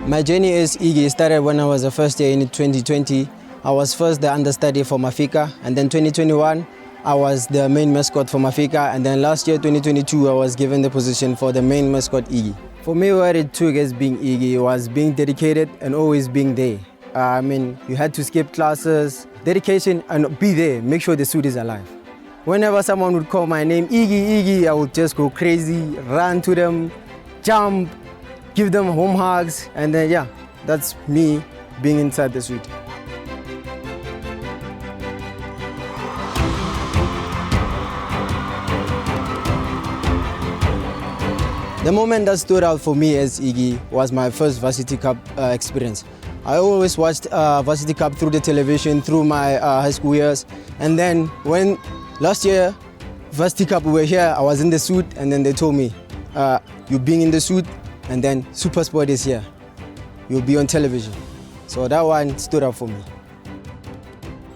My journey as Eagi started when I was a first year in 2020. I was first the understudy for Mafika, and then 2021 I was the main mascot for Mafika, and then last year 2022 I was given the position for the main mascot Eagi. For me, what it took as being Eagi was being dedicated and always being there. You had to skip classes, dedication, and be there, make sure the suit is alive. Whenever someone would call my name, Eagi, Eagi, I would just go crazy, run to them, jump, give them home hugs, and then yeah, that's me being inside the suit. The moment that stood out for me as Eagi was my first Varsity Cup experience. I always watched Varsity Cup through the television, through my high school years, and then when last year Varsity Cup we were here, I was in the suit, and then they told me, you being in the suit, and then Super Sport is here. You'll be on television. So that one stood out for me.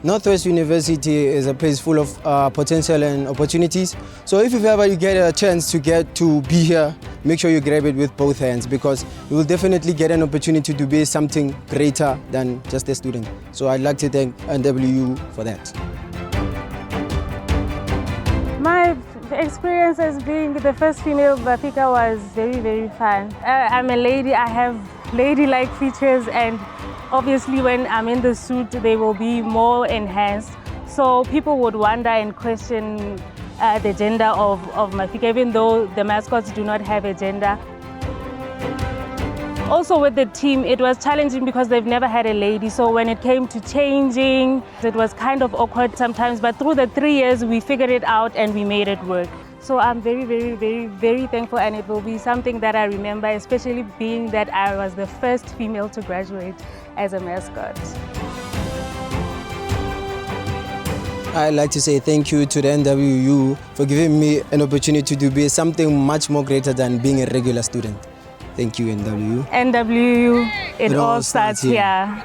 Noordwes-Universiteit is a place full of potential and opportunities. So if ever you get a chance to be here, make sure you grab it with both hands, because you will definitely get an opportunity to be something greater than just a student. So I'd like to thank NWU for that. My experience as being the first female Mafika was very, very fun. I'm a lady, I have lady-like features, and obviously when I'm in the suit they will be more enhanced. So people would wonder and question the gender of Mafika, even though the mascots do not have a gender. Also with the team, it was challenging because they've never had a lady, so when it came to changing, it was kind of awkward sometimes, but through the 3 years we figured it out and we made it work. So I'm very, very, very, very thankful, and it will be something that I remember, especially being that I was the first female to graduate as a mascot. I'd like to say thank you to the NWU for giving me an opportunity to be something much more greater than being a regular student. Thank you, NWU. NWU, it all starts here.